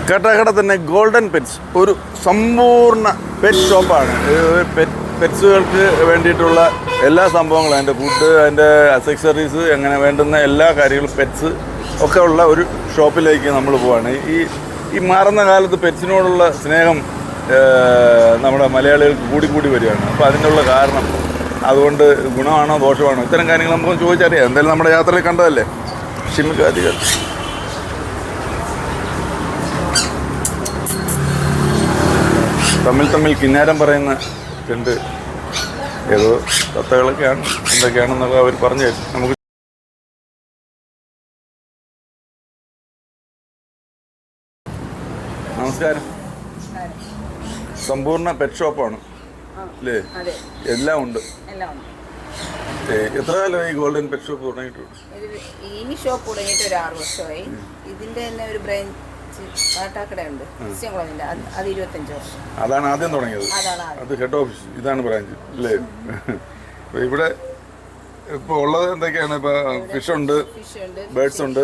കാട്ടാക്കട തന്നെ golden pets ഒരു സമ്പൂർണ്ണ പെറ്റ് ഷോപ്പാണ്. പെറ്റ്സുകൾക്ക് വേണ്ടിയിട്ടുള്ള എല്ലാ സംഭവങ്ങളും, അതിൻ്റെ ഫുഡ്, അതിൻ്റെ അക്സസറീസ്, അങ്ങനെ വേണ്ടുന്ന എല്ലാ കാര്യങ്ങളും, പെറ്റ്സ് ഒക്കെ ഉള്ള ഒരു ഷോപ്പിലേക്ക് നമ്മൾ പോവാണ്. ഈ മാറുന്ന കാലത്ത് പെറ്റ്സിനോടുള്ള സ്നേഹം നമ്മുടെ മലയാളികൾക്ക് കൂടി വരികയാണ്. അപ്പോൾ അതിനുള്ള കാരണം അതുകൊണ്ട് ഗുണമാണോ ദോഷമാണോ ഇത്തരം കാര്യങ്ങൾ നമുക്ക് ചോദിച്ചറിയാം. എന്തായാലും നമ്മുടെ യാത്രയിൽ കണ്ടതല്ലേ. ഷിമിക്കാധികൾ തമ്മിൽ കിന്നാരം പറയുന്ന രണ്ട് ഏതോ തത്തകളൊക്കെയാണ്, എന്തൊക്കെയാണെന്നൊക്കെ അവർ പറഞ്ഞു തരും. നമുക്ക് നമസ്കാരം. സമ്പൂർണ്ണ പെറ്റ് ഷോപ്പാണ് അല്ലേ? എല്ലാം ഉണ്ട്. എത്ര കാലമായി ഗോൾഡൻ പെറ്റ് ഷോപ്പ് തുടങ്ങിയിട്ടുണ്ട്? ഈ ഷോപ്പ് തുടങ്ങിയിട്ട് ഒരു 6 വർഷമായി. ഇതിന്റെ തന്നെ ഒരു ബ്രാഞ്ച് കാട്ടാക്കടയുണ്ട്, അത് 25 വർഷം. അതാണ് ആദ്യം തുടങ്ങിയത്. അത് ഹെഡ് ഓഫീസ്, ഇതാണ് ബ്രാഞ്ച് അല്ലേ? ഇവിടെ ഇപ്പോൾ ഉള്ളത് എന്തൊക്കെയാണ്? ഇപ്പോൾ ഫിഷ് ഉണ്ട്, ബേർഡ്സ് ഉണ്ട്,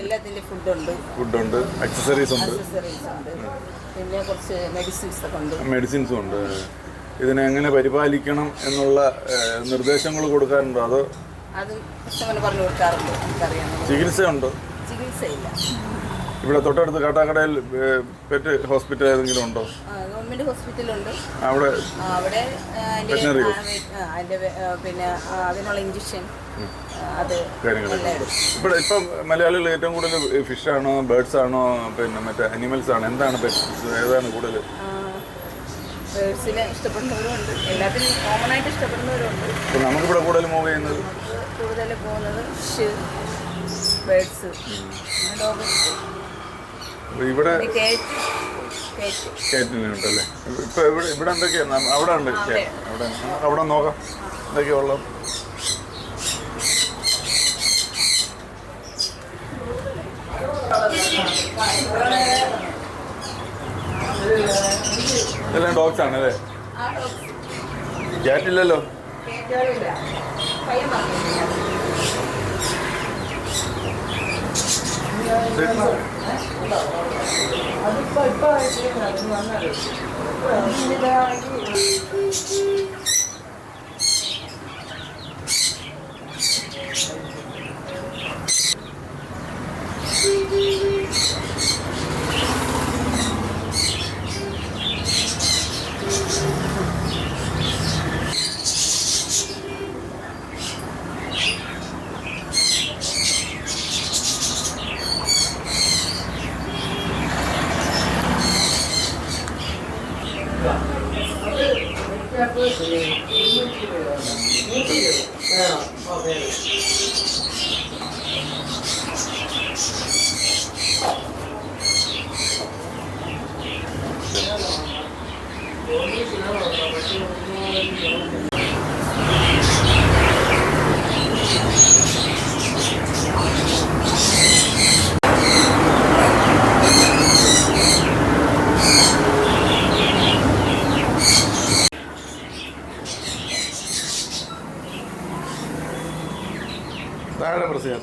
എല്ലാത്തിൻ്റെ ഫുഡുണ്ട്, അക്സസറീസ് ഉണ്ട്, പിന്നെ കുറച്ച് മെഡിസിൻസും ഉണ്ട്. ഇതിനെ എങ്ങനെ പരിപാലിക്കണം എന്നുള്ള നിർദ്ദേശങ്ങൾ കൊടുക്കാറുണ്ടോ? അതോ അത് പറഞ്ഞു കൊടുക്കാറുണ്ട്. ചികിത്സയുണ്ടോ? ചികിത്സയില്ല. ഇവിടെ തൊട്ടടുത്ത് കാട്ടാക്കടയിൽ പെറ്റ് ഹോസ്പിറ്റൽ ഏതെങ്കിലും ഉണ്ടോ? ഗവൺമെന്റ് ഹോസ്പിറ്റലുണ്ട്. അവിടെ പിന്നെ അതിനുള്ള ഇഞ്ചക്ഷൻ ഇവിടെ ഇപ്പം മലയാളികൾ ഏറ്റവും കൂടുതൽ ഫിഷാണോ, ബേർഡ്സ് ആണോ, പിന്നെ മറ്റേ അനിമൽസ് ആണോ, എന്താണ് പെറ്റ്സ്, ഏതാണ് കൂടുതൽ? ബേർഡ്സിനെ ഇഷ്ടപ്പെടുന്നവരുണ്ട്, എല്ലാത്തിനും കോമൺ ആയിട്ട് ഇഷ്ടപ്പെടുന്നവരുണ്ട്. ഇപ്പം നമുക്കിവിടെ കൂടുതൽ മൂവ് ചെയ്യുന്നത് ഫിഷ്, ബേർഡ്സ്, ഡോഗ്. ഇവിടെ കേറ്റിനുണ്ടല്ലേ? ഇപ്പൊ ഇവിടെ എന്തൊക്കെയാണ്? അവിടെ ഉണ്ട്. അവിടെ നോക്കാം എന്തൊക്കെയാ ഉള്ളത്. ഇതെല്ലാം ഡോഗ്സ് ആണ് അല്ലേ? ക്യാറ്റില്ലല്ലോ.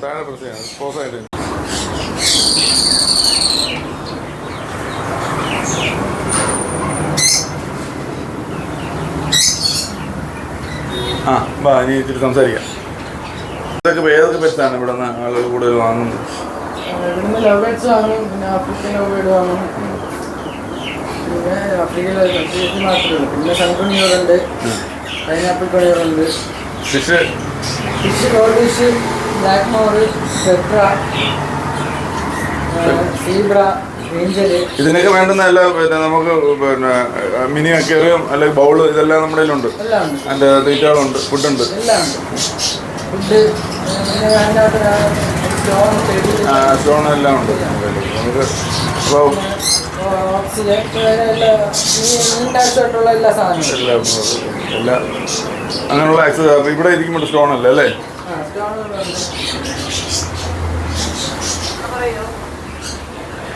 താഴെ പ്രസ് ചെയ്യാം പോസായിട്ട്. വാ, ഇനി ഇച്ചിരി സംസാരിക്കാം. ഏതൊക്കെ പെറ്റ്സാണ് ഇവിടെ നിന്ന് ആളുകൾ കൂടുതൽ വാങ്ങുന്നത്? ഇവിടുന്ന് ലവ് ബേർഡ്സ് വാങ്ങും, പിന്നെ ആഫ്രിക്കൻ ലവ് ബേർഡ് വാങ്ങും, പിന്നെ ആഫ്രിക്കൻ മാത്രമേ ഉള്ളൂ. പിന്നെ സൺകുണികളുണ്ട്, പൈനാപ്പിൾ കുണികളുണ്ട്. Fish gold fish, black moor, tetra, zebra, angel. ഇതിനൊക്കെ വേണ്ടുന്ന എല്ലാം പിന്നെ നമുക്ക് പിന്നെ മിനി അക്വേറിയം അല്ലെങ്കിൽ ബൗള് ഇതെല്ലാം നമ്മുടെ കയ്യിലുണ്ട്. അതിൻ്റെ തീറ്റകളുണ്ട്, ഫുഡുണ്ട്, എല്ലാം ഉണ്ട്. ഫുഡ്, സ്റ്റോൺ എല്ലാം ഉണ്ട് നമുക്ക്. അപ്പോൾ ഓക്സിജൻ, നീണ്ടായിട്ടുള്ള എല്ലാ സാധനങ്ങളും എല്ലാം അങ്ങനെയുള്ള ആക്സസ്. അപ്പോൾ ഇവിടെ ഇരിക്കുമ്പോൾ സ്റ്റോൺ അല്ലേ അല്ലേ?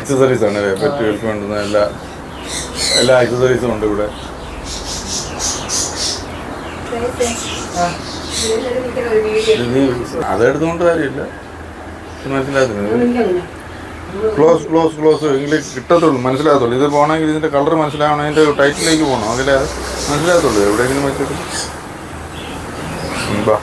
അക്സസറീസ് ആണ് അല്ലേ? പെറ്റുകൾക്ക് വേണ്ടുന്ന എല്ലാ അക്സസറീസും ഉണ്ട് ഇവിടെ. അതെടുത്തുകൊണ്ട് കാര്യമില്ല, മനസ്സിലാക്കുന്നത് ക്ലോസ് എങ്കിലും കിട്ടത്തുള്ളൂ, മനസ്സിലാകത്തുള്ളൂ. ഇത് പോകണമെങ്കിൽ ഇതിൻ്റെ കളർ മനസ്സിലാവണം, അതിൻ്റെ ടൈറ്റിലേക്ക് പോകണം, അതിലേ മനസ്സിലാകത്തുള്ളൂ. എവിടെയെങ്കിലും വെച്ചിട്ട് ബാ.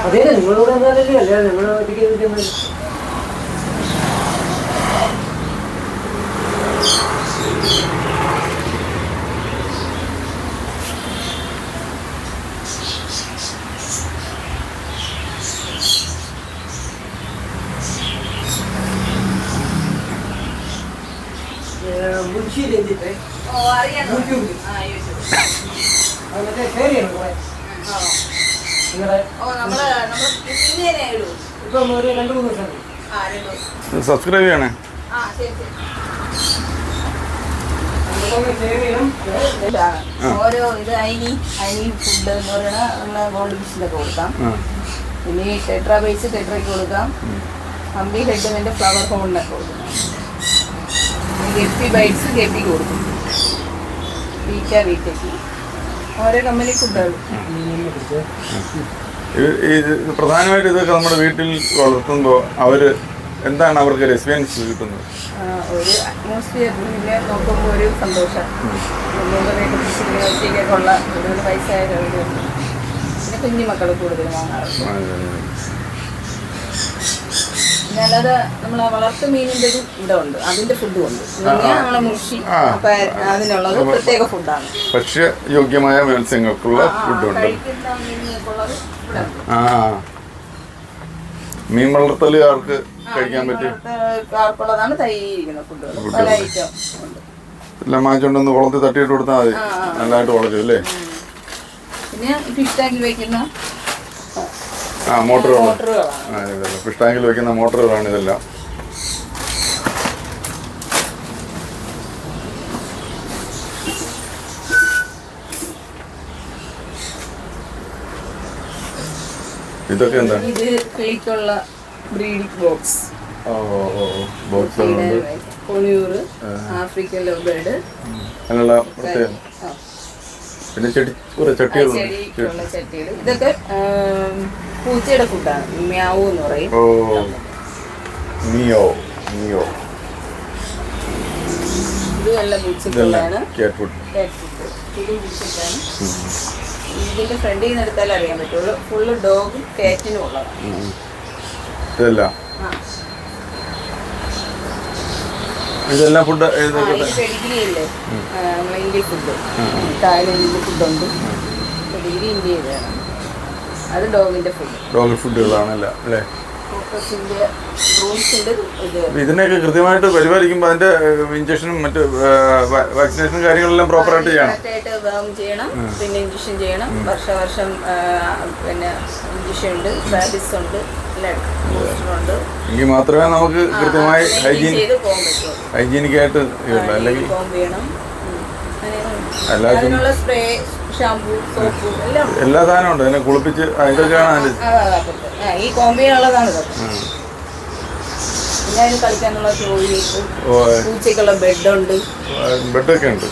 അതെ നിങ്ങളോട് എന്തായാലും അല്ല നിങ്ങളെ ഒറ്റയ്ക്ക് സബ്സ്ക്രൈബ് ചെയ്യണേ. ഓരോ ഇത് അയിനി ഫുഡ് എന്ന് പറയുന്ന നമ്മളെ ഗോൾഡ് ഫിഷിലൊക്കെ കൊടുക്കാം. പിന്നെ ടെട്രാ ബേസ് ടെട്രയ്ക്ക് കൊടുക്കാം. ഹംപി ഹെഡിന്റെ ഫ്ലവർ ഹോണിനൊക്കെ കൊടുക്കാം. ഗപ്പി ബൈറ്റ്സ് ഗപ്പിക്ക് കൊടുക്കും. വീറ്റയ്ക്ക് ഓരോ കമ്പനി ഫുഡുകൾ. പ്രധാനമായിട്ട് ഇതൊക്കെ നമ്മുടെ വീട്ടിൽ വളർത്തുമ്പോൾ എന്താണ് അവർക്ക് ഒരു എക്സ്പീരിയൻസ് കിട്ടുന്നത്? ഒരു അറ്റ്മോസ്ഫിയറിനെ നോക്കുമ്പോൾ ഒരു സന്തോഷം. ഒറ്റയ്ക്കൊക്കെ ഉള്ള ഒരു പൈസ ആയാലും പിന്നെ കുഞ്ഞുമക്കൾ കൂടുതൽ വാങ്ങാറുണ്ട്. പിന്നെ അല്ലാതെ നമ്മളെ വളർത്തു മീനിൻ്റെ ഒരു ഇവിടെ ഉണ്ട്, അതിൻ്റെ ഫുഡും ഉണ്ട്. നമ്മളെ മുഷി അതിനുള്ളത് പ്രത്യേക ഫുഡാണ്. ഭക്ഷ്യയോഗ്യമായ മത്സ്യങ്ങൾക്കുള്ള ഫുഡുണ്ട്. കഴിക്കുന്ന മീനുകൾക്കുള്ളത് ഇവിടെ ഉണ്ട്. മീൻ വളർത്തലുകാർക്ക് കഴിക്കാൻ പറ്റും. ആർക്കുള്ളതാണ് തയ്യിരിക്കുന്ന ഫുഡുകൾ, പല ഐറ്റം ഉണ്ട്. എല്ലാം വാങ്ങിച്ചോണ്ടൊന്ന് കുളത്തിൽ തട്ടിയിട്ട് കൊടുത്താൽ മതി, നല്ലതായിട്ട് വളരും അല്ലേ. പിന്നെ ഫിഷ് ടാങ്കിൽ വയ്ക്കുന്ന മോട്ടറുകളാണ്. ഫിഷ് ടാങ്കിൽ വയ്ക്കുന്ന മോട്ടറുകളാണ് ഇതെല്ലാം. ഇതൊക്കെ എന്താണ്? ഇത് കിളിക്കുള്ള breeding box. Conure, African love bird, അങ്ങനെയുള്ള പ്രത്യേകം. പിന്നെ ചട്ടികളുണ്ട്. ഇതൊക്കെ പൂച്ചയുടെ ഫുഡാണ്. മ്യാവൂ എന്ന് പറയും. ഇത് നല്ല പൂച്ചക്കുള്ളതാണ്. ഇതിന്റെ ഫ്രണ്ടിൽ നിന്ന് എടുത്താൽ അറിയാൻ പറ്റുള്ളൂ. ഫുള്ള് ഡോഗും കാറ്റിനും ഉള്ളതാണ്. ഇതെല്ലാം ഫുഡ് പെഡിഗ്രി അല്ലേ, നമ്മളെ ഇന്ത്യൻ ഫുഡ്. തായ്ലൻഡിന്റെ ഫുഡുണ്ട്, പെഡിഗ്രി ഇന്ത്യയിലാണ്. അത് ഡോഗിന്റെ ഫുഡ്. ഡോഗ് ഫുഡുകളാണല്ലോ അല്ലേ. ഇത് ഇതിനൊക്കെ കൃത്യമായിട്ട് പരിപാലിക്കുമ്പോൾ അതിന്റെ ഇഞ്ചക്ഷനും മറ്റ് വാക്സിനേഷനും കാര്യങ്ങളെല്ലാം പ്രോപ്പറായിട്ട് ചെയ്യണം. പിന്നെ ഇഞ്ചക്ഷൻ ചെയ്യണം. വർഷം പിന്നെ ഇഞ്ചക്ഷൻ ഉണ്ട്, റാബിസ് ഉണ്ട്, ഉണ്ട്. എങ്കിൽ മാത്രമേ നമുക്ക് കൃത്യമായി ഹൈജീനിക്കായിട്ട് അല്ലെങ്കിൽ അതിനുള്ള സ്പ്രേ, ഷാമ്പു, സോപ്പ് എല്ലാ സാധനവും ഉണ്ട്. അതിനെ കുളിപ്പിച്ച് ഇതൊക്കെയാണ് ഈ കോമ്പിനുള്ളതാണ്. പിന്നെ അതിന് കളിക്കാനുള്ള ടോയ്ലറ്റ്, പൂച്ചയ്ക്കുള്ള ബെഡുണ്ട്. ബെഡൊക്കെ ഉണ്ട്.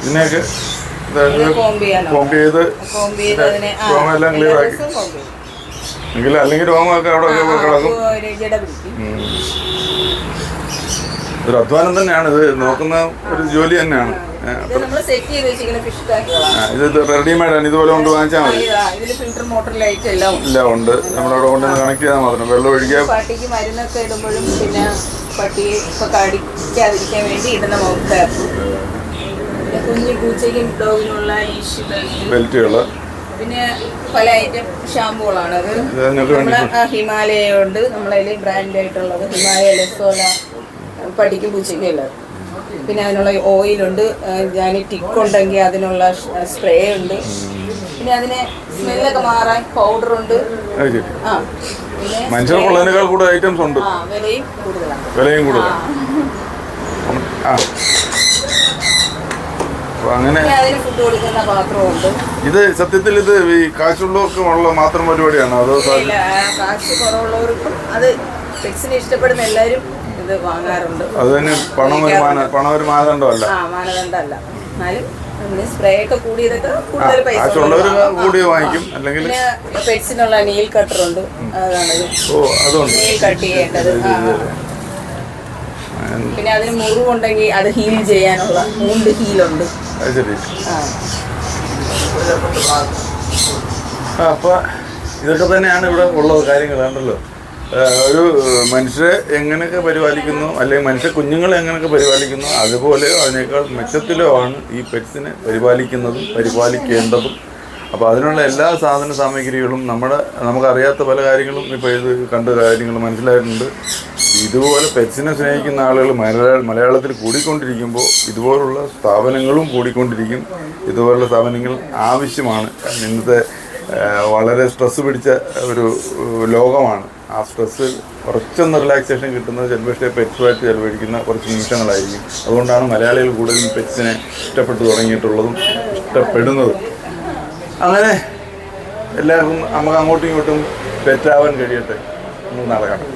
ഇതിനെയൊക്കെ കോമ്പ് ചെയ്ത് രോമെല്ലാം ക്ലിയർ ആക്കി. അല്ലെങ്കിൽ രോമൊക്കെ അവിടെ കിടക്കും. ഒരു അധ്വാനം തന്നെയാണ് ഇത്, നോക്കുന്ന ഒരു ജോലി തന്നെയാണ്. ഇത് നമ്മൾ സെറ്റ് ചെയ്ത് വെച്ചിരിക്കുന്ന ഫിഷ് ടാങ്കുകളാണ്. ഇത് റെഡിമെയ്ഡാണ്, ഇതുപോലെ കൊണ്ട് വാങ്ങിച്ചാൽ മതി. ഇതിൽ ഫിൽറ്റർ മോട്ടർ ലൈറ്റ് എല്ലാം എല്ലാം ഉണ്ട്. നമ്മളവിടെ കൊണ്ടുവന്ന് കണക്ട് ചെയ്താൽ മാത്രം വെള്ളം ഒഴിക്കുക. പട്ടിക്ക് മരുന്നൊക്കെ ഇടുമ്പോഴും പിന്നെ പട്ടി ഇപ്പൊ കടിക്കാതിരിക്കാൻ വേണ്ടി ഇടുന്ന മൗത്ത് ടാപ്പ്. പിന്നെ കുഞ്ഞു പൂച്ചയ്ക്കും ഡോഗിനുള്ള ലീഷ് ബെൽറ്റുകൾ, പിന്നെ പല ഐറ്റം ഷാമ്പുകളാണ്. അത് നമ്മളെ ഹിമാലയ ഉണ്ട്, നമ്മളതിൽ ബ്രാൻഡ് ആയിട്ടുള്ളത് ഹിമാലയ ലെസോല പട്ടിക്കും പൂച്ചയ്ക്കും ഉള്ളത്. പിന്നെ അതിനുള്ള ഓയിലുണ്ട്, ഞാൻ ടിക്ക് ഉണ്ടെങ്കിൽ അതിനുള്ള സ്പ്രേ ഉണ്ട്. പിന്നെ അതിന് സ്മെല്ലൊക്കെ മാറാൻ പൗഡറുണ്ട്. ആ പിന്നെ മനുഷ്യർക്കുള്ളതിനേക്കാൾ കൂടുതൽ ഐറ്റംസ് ഉണ്ട്. വിലയും കൂടുതലാണ്. വിലയും കൂടുതലാണ്. അങ്ങനെ അതിന് ഫുഡ് കൊടുക്കുന്ന പാത്രമുണ്ട്. ഇത് സത്യത്തിൽ ഇത് ഈ കാശുള്ളവർക്ക് ഉള്ള മാത്രം പരിപാടിയാണോ അതോ കാശ് കുറവുള്ളവർക്കും അത് പെറ്റ്സിനെ ഇഷ്ടപ്പെടുന്ന എല്ലാവരും ഇത് വാങ്ങാറുണ്ട്. അത് തന്നെ പണം ഒരു മാനദണ്ഡമല്ല. മാനദണ്ഡമല്ല. എന്നാലും സ്പ്രേ ഒക്കെ കൂടിയതൊക്കെ കൂടുതൽ പൈസ കൂടി വാങ്ങിക്കും. അല്ലെങ്കിൽ പെറ്റ്സിനുള്ള നെയിൽ കട്ടർ ഉണ്ട്. അതാണ് നെയിൽ കട്ട് ചെയ്യേണ്ടത്. പിന്നെ അതിന് മുറിവുണ്ടെങ്കിൽ അത് ഹീൽ ചെയ്യാനുള്ള മൂണ്ട് ഹീലുണ്ട്. അപ്പൊ ഇതൊക്കെ തന്നെയാണ് ഇവിടെ ഉള്ളത് കാര്യങ്ങളുണ്ടല്ലോ. ഒരു മനുഷ്യരെ എങ്ങനെയൊക്കെ പരിപാലിക്കുന്നു, അല്ലെങ്കിൽ മനുഷ്യ കുഞ്ഞുങ്ങളെ എങ്ങനെയൊക്കെ പരിപാലിക്കുന്നു, അതുപോലെയോ അതിനേക്കാൾ മെച്ചത്തിലോ ആണ് ഈ പെറ്റ്സിനെ പരിപാലിക്കുന്നതും പരിപാലിക്കേണ്ടതും. അപ്പോൾ അതിനുള്ള എല്ലാ സാധന സാമഗ്രികളും നമുക്കറിയാത്ത പല കാര്യങ്ങളും ഇപ്പോൾ ഇത് കണ്ട കാര്യങ്ങൾ മനസ്സിലായിട്ടുണ്ട്. ഇതുപോലെ പെറ്റ്സിനെ സ്നേഹിക്കുന്ന ആളുകൾ മലയാളത്തിൽ കൂടിക്കൊണ്ടിരിക്കുമ്പോൾ ഇതുപോലുള്ള സ്ഥാപനങ്ങളും കൂടിക്കൊണ്ടിരിക്കും. ഇതുപോലുള്ള സ്ഥാപനങ്ങൾ ആവശ്യമാണ്. ഇന്നത്തെ വളരെ സ്ട്രെസ് പിടിച്ച ഒരു ലോകമാണ്. ആ സ്ട്രെസ്സിൽ കുറച്ചൊന്ന് റിലാക്സേഷൻ കിട്ടുന്നത് ചിലപ്പോൾ പെറ്റ്സുമായിട്ട് ചിലവഴിക്കുന്ന കുറച്ച് നിമിഷങ്ങളായിരിക്കും. അതുകൊണ്ടാണ് മലയാളികൾ കൂടുതലും പെറ്റ്സിനെ ഇഷ്ടപ്പെട്ടു തുടങ്ങിയിട്ടുള്ളതും ഇഷ്ടപ്പെടുന്നതും. അങ്ങനെ എല്ലാവർക്കും നമുക്ക് അങ്ങോട്ടും ഇങ്ങോട്ടും പെറ്റാവാൻ കഴിയട്ടെ. നമുക്ക് നടക്കണം.